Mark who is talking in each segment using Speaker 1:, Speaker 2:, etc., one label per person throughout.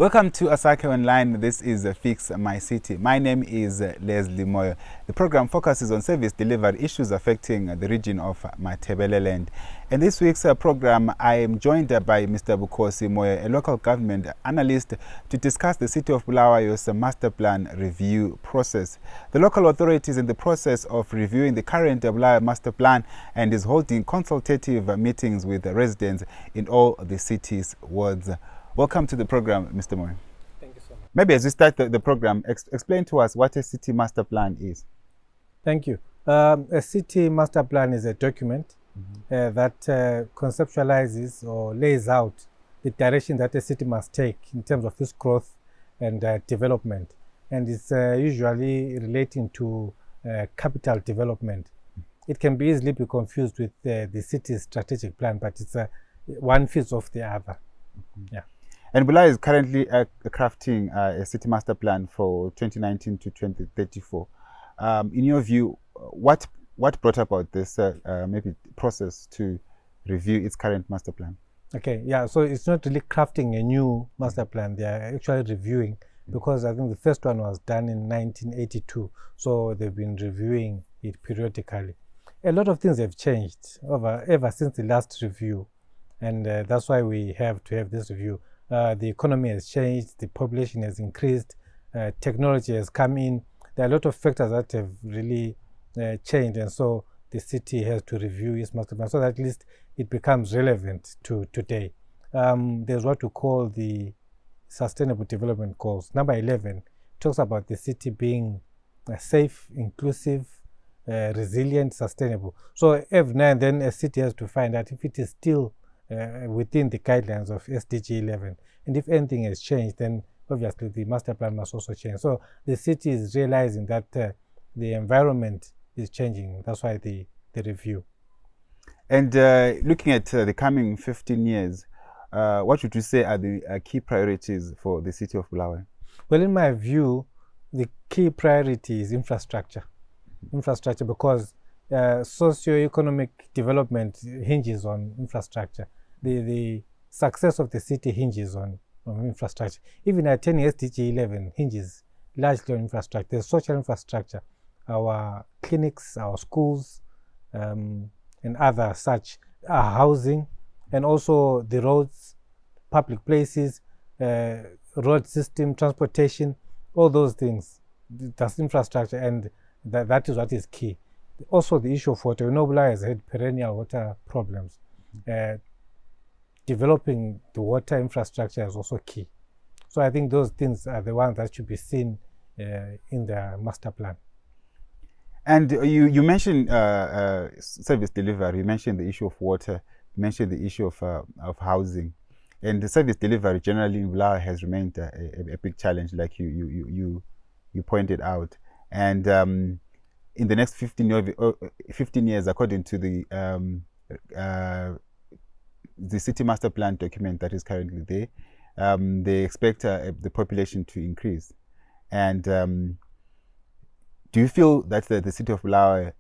Speaker 1: Welcome to Asake Online. This is Fix My City. My name is Lesley Moyo. The program focuses on service delivery issues affecting the region of Matebeleland. In this week's program, I am joined by Mr Bukhosi Moyo, a local government analyst, to discuss the City of Bulawayo's Master Plan review process. The local authority is in the process of reviewing the current Bulawayo Master Plan and is holding consultative meetings with residents in all the city's wards. Welcome to the program, Mr. Moyo.
Speaker 2: Thank you so much.
Speaker 1: Maybe as we start the program, explain to us what a city master plan is.
Speaker 2: Thank you. A city master plan is a document that conceptualizes or lays out the direction that a city must take in terms of its growth and development. And it's usually relating to capital development. It can be easily be confused with the city's strategic plan, but it's one feeds off the other. Yeah.
Speaker 1: And Bulawayo is currently crafting a city master plan for 2019 to 2034. In your view, what brought about this maybe process to review its current master plan?
Speaker 2: Okay, yeah, so it's not really crafting a new master plan. They are actually reviewing, because I think the first one was done in 1982. So they've been reviewing it periodically. A lot of things have changed ever since the last review. And that's why we have to have this review. The economy has changed, the population has increased, technology has come in. There are a lot of factors that have really changed, and so the city has to review its master plan so that at least it becomes relevant to today. There's what we call the Sustainable Development Goals. Number 11 talks about the city being safe, inclusive, resilient, sustainable. So every now and then a city has to find out if it is still within the guidelines of SDG 11. And if anything has changed, then obviously the master plan must also change. So the city is realizing that the environment is changing. That's why the review.
Speaker 1: And looking at the coming 15 years, what would you say are the key priorities for the city of Bulawayo?
Speaker 2: Well, in my view, the key priority is infrastructure. Infrastructure, because socio-economic development hinges on infrastructure. The success of the city hinges on infrastructure. Even attaining SDG 11 hinges largely on infrastructure. There's social infrastructure, our clinics, our schools, and other such, housing, and also the roads, public places, road system, transportation, all those things. That's infrastructure, and that is what is key. Also, the issue of water. Bulawayo has had perennial water problems. Developing the water infrastructure is also key. So I think those things are the ones that should be seen in the master plan.
Speaker 1: And you mentioned service delivery. You mentioned the issue of water. You mentioned the issue of housing, and the service delivery generally in Bulawayo has remained a big challenge, like you pointed out. And in the next 15 years, according to the city master plan document that is currently there, they expect the population to increase. And do you feel that the city of Bulawayo,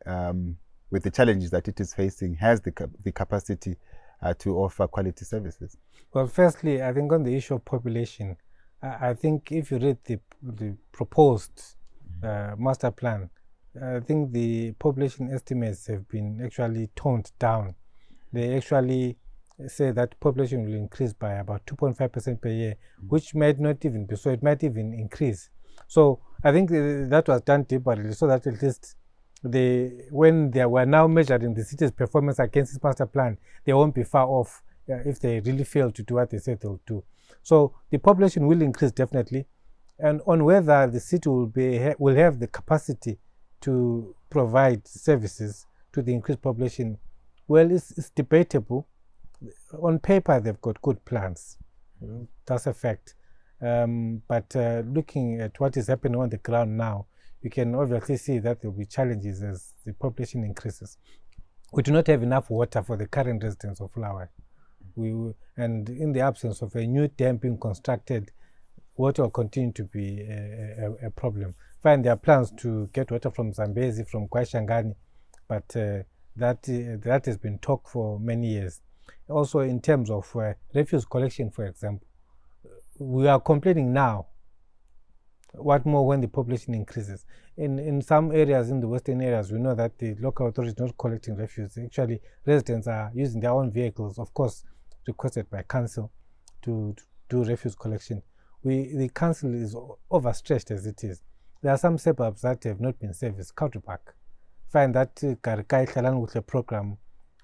Speaker 1: with the challenges that it is facing, has the capacity to offer quality services?
Speaker 2: Well, firstly, I think on the issue of population, I think if you read the proposed master plan, I think the population estimates have been actually toned down. They actually say that population will increase by about 2.5% per year, which might not even be so. It might even increase. So I think that was done deliberately so that at least when they were now measuring the city's performance against this master plan, they won't be far off if they really fail to do what they said they'll do. So the population will increase definitely, and on whether the city will have the capacity to provide services to the increased population, well, it's debatable. On paper, they've got good plans. That's a fact. But looking at what is happening on the ground now, you can obviously see that there will be challenges as the population increases. We do not have enough water for the current residents of Bulawayo. And in the absence of a new dam being constructed, water will continue to be a problem. Fine, there are plans to get water from Zambezi, from Kwaishangani, but that has been talked for many years. Also, in terms of refuse collection, for example, we are complaining now. What more when the population increases? In some areas, in the western areas, we know that the local authority is not collecting refuse. Actually, residents are using their own vehicles, of course, requested by council, to do refuse collection. The council is overstretched as it is. There are some suburbs that have not been serviced. Country Park. Find that Karikai Shalan program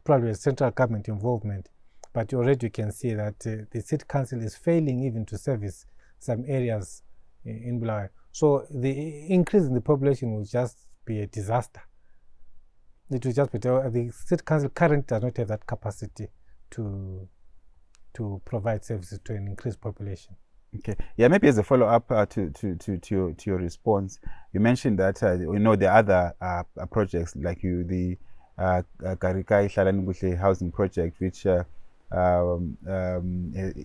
Speaker 2: probably has central government involvement, but already you can see that the city council is failing even to service some areas in Bulawayo. So the increase in the population will just be a disaster. It will just be, the city council currently does not have that capacity to provide services to an increased population.
Speaker 1: Okay. Yeah, maybe as a follow-up to your response, you mentioned that you know the other projects like the Karikai Shalanugushe housing project, which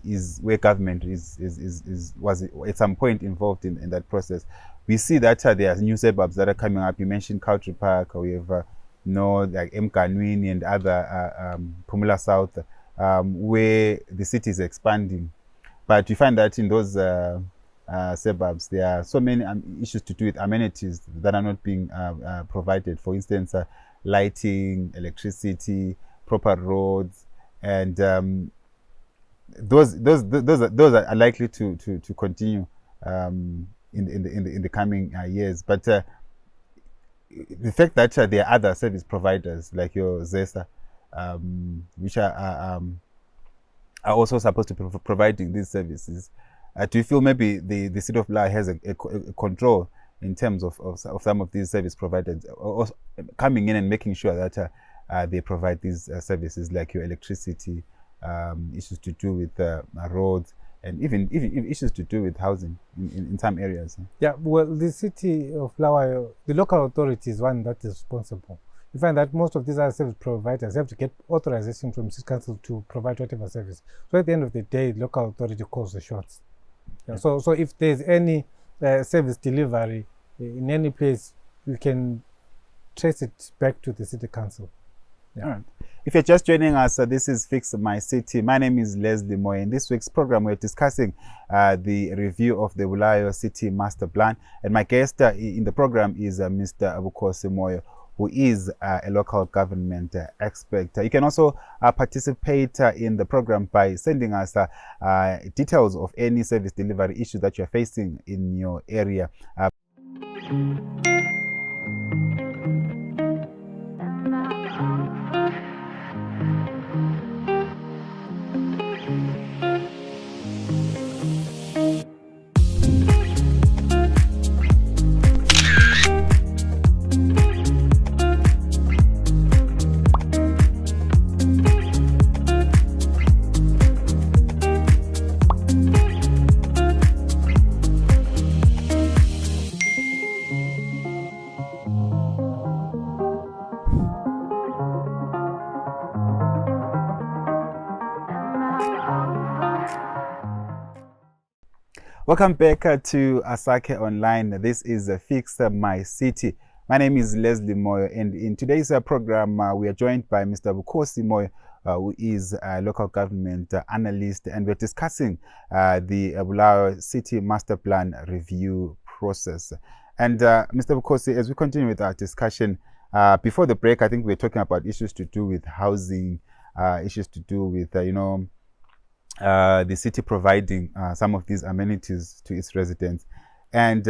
Speaker 1: is where government was at some point involved in that process. We see that there are new suburbs that are coming up. You mentioned Country Park. We have like Mkanwini and other Pumula South, where the city is expanding. But you find that in those suburbs, there are so many issues to do with amenities that are not being provided. For instance, lighting, electricity, proper roads, and those are likely to continue in the coming years. But the fact that there are other service providers like your ZESA, which are also supposed to be providing these services, do you feel maybe the city of Bulawayo has a control in terms of some of these service providers also coming in and making sure that they provide these services like your electricity, issues to do with roads, and even issues to do with housing in some areas?
Speaker 2: Yeah, well, the city of Bulawayo, the local authority is one that is responsible. You find that most of these other service providers have to get authorization from city council to provide whatever service. So at the end of the day, the local authority calls the shots. Yeah. So if there's any service delivery in any place, you can trace it back to the city council. Yeah.
Speaker 1: All right. If you're just joining us, this is Fix My City. My name is Lesley Moyo. In this week's program, we're discussing the review of the Bulawayo City Master Plan. And my guest in the program is Mr. Bukhosi Moyo, who is a local government expert. You can also participate in the program by sending us details of any service delivery issue that you're facing in your area. Welcome back to Asake Online. This is Fix My City. My name is Lesley Moyo, and in today's program, we are joined by Mr. Bukhosi Moyo, who is a local government analyst, and we're discussing the Bulawayo City Master Plan review process. And Mr. Bukhosi, as we continue with our discussion, before the break, I think we were talking about issues to do with housing, issues to do with, the city providing some of these amenities to its residents, and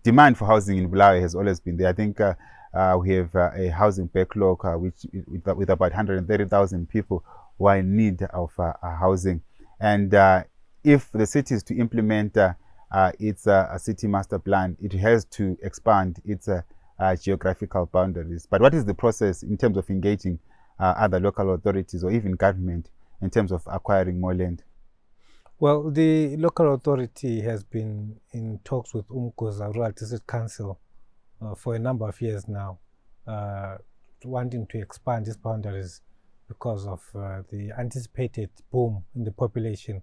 Speaker 1: demand for housing in Bulawayo has always been there. I think we have a housing backlog with about 130,000 people who are in need of housing, and if the city is to implement its city master plan, it has to expand its geographical boundaries. But what is the process in terms of engaging other local authorities or even government in terms of acquiring more land?
Speaker 2: Well, the local authority has been in talks with Umkoza Rural District Council for a number of years now, wanting to expand its boundaries because of the anticipated boom in the population.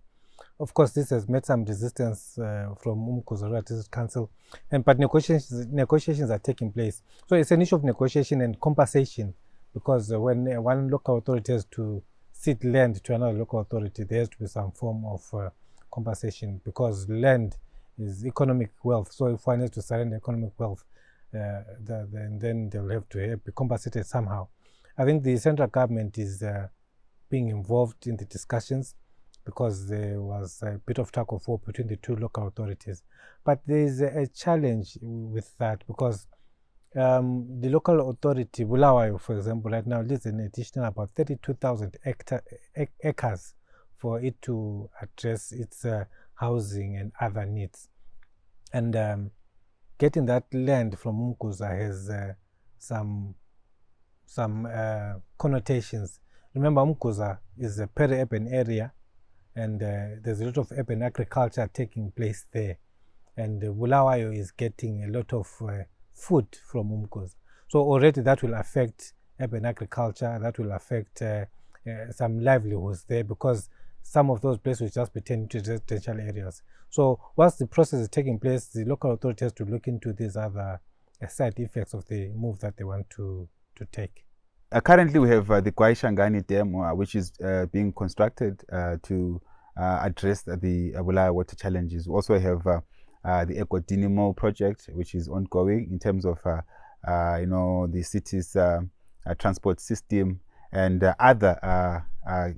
Speaker 2: Of course, this has met some resistance from Umkoza Rural District Council, but negotiations are taking place. So it's an issue of negotiation and compensation, because when one local authority has to cede land to another local authority, there has to be some form of compensation, because land is economic wealth. So if one has to surrender economic wealth, then they'll have to be compensated somehow. I think the central government is being involved in the discussions, because there was a bit of tug of war between the two local authorities. But there is a challenge with that, because the local authority, Bulawayo, for example, right now needs an additional about 32,000 acres for it to address its housing and other needs. And getting that land from Umkuza has some connotations. Remember, Umkuza is a peri-urban area, and there's a lot of urban agriculture taking place there. And Bulawayo is getting a lot of food from Umkuza. So already that will affect urban agriculture, that will affect some livelihoods there, because some of those places will just be turned into residential areas. So once the process is taking place, the local authority has to look into these other side effects of the move that they want to take.
Speaker 1: Currently, we have the Kwaishangani Dam, which is being constructed to address the Bulawayo water challenges. We also have the Eco-Dinimo project, which is ongoing in terms of the city's transport system and other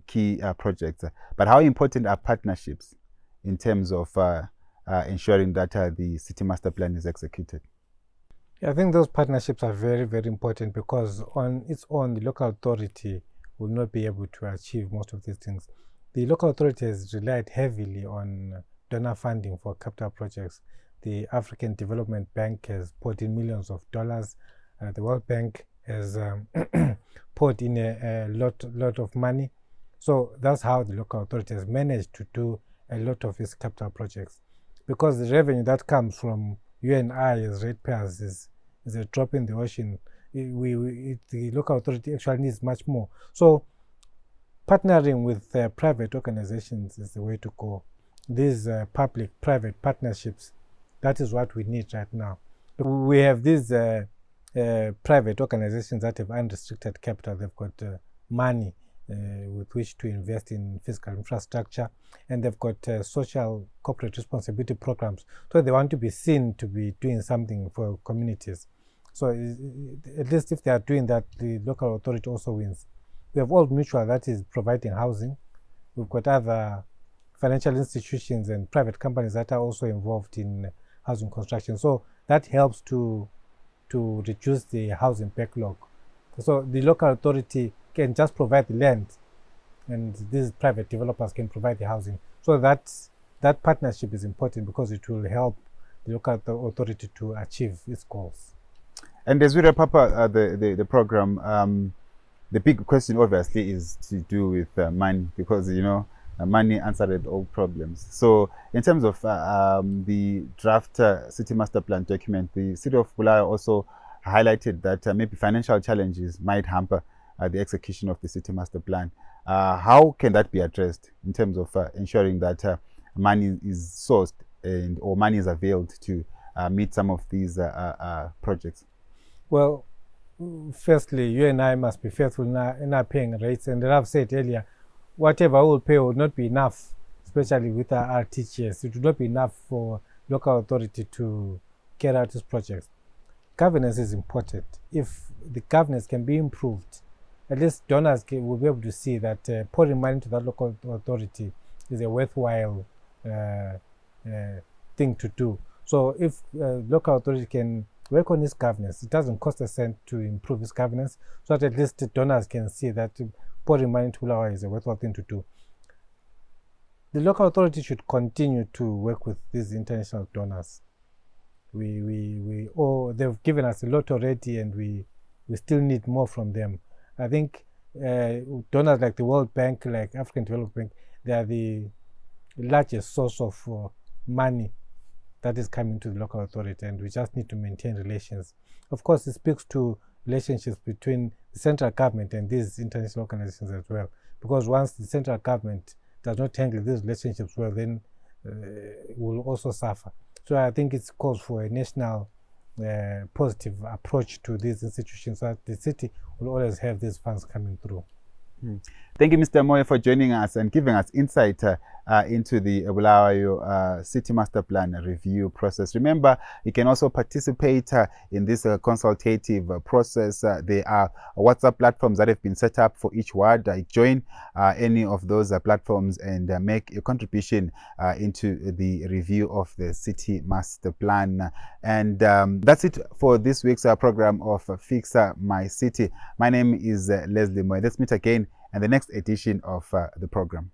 Speaker 1: key projects. But how important are partnerships in terms of ensuring that the city master plan is executed?
Speaker 2: I think those partnerships are very, very important, because on its own, the local authority will not be able to achieve most of these things. The local authority has relied heavily on donor funding for capital projects. The African Development Bank has poured in millions of dollars. The World Bank has poured in a lot of money. So that's how the local authority has managed to do a lot of its capital projects, because the revenue that comes from you and I as ratepayers is a drop in the ocean. The local authority actually needs much more. So partnering with private organizations is the way to go. These public-private partnerships, that is what we need right now. We have these private organizations that have unrestricted capital. They've got money with which to invest in physical infrastructure, and they've got social corporate responsibility programs. So they want to be seen to be doing something for communities. So at least if they are doing that, the local authority also wins. We have Old Mutual that is providing housing. We've got other financial institutions and private companies that are also involved in housing construction. So that helps to reduce the housing backlog. So the local authority can just provide the land, and these private developers can provide the housing. So that partnership is important, because it will help the local authority to achieve its goals.
Speaker 1: And as we wrap up the program, the big question obviously is to do with money, because money answered all problems. So in terms of the draft city master plan document, the city of Bulawayo also highlighted that maybe financial challenges might hamper the execution of the city master plan. How can that be addressed in terms of ensuring that money is sourced or money is availed to meet some of these projects?
Speaker 2: Well, firstly, you and I must be faithful in our paying rates. And as I've said earlier, whatever we will pay will not be enough, especially with our teachers. It will not be enough for local authority to carry out these projects. Governance is important. If the governance can be improved, at least donors will be able to see that pouring money into that local authority is a worthwhile thing to do. So if local authority can work on its governance, it doesn't cost a cent to improve its governance, so that at least the donors can see that pouring money into Bulawayo is a worthwhile thing to do. The local authority should continue to work with these international donors. They've given us a lot already, and we still need more from them. I think donors like the World Bank, like African Development Bank, they are the largest source of money that is coming to the local authority, and we just need to maintain relations. Of course, it speaks to relationships between the central government and these international organizations as well, because once the central government does not handle these relationships well, then will also suffer. So I think it calls for a national positive approach to these institutions, so that the city will always have these funds coming through.
Speaker 1: Thank you, Mr. Moyo, for joining us and giving us insight into the Bulawayo City Master Plan review process. Remember, you can also participate in this consultative process. There are WhatsApp platforms that have been set up for each ward. Join any of those platforms and make a contribution into the review of the City Master Plan. And that's it for this week's program of Fix My City. My name is Lesley Moyo. Let's meet again in the next edition of the program.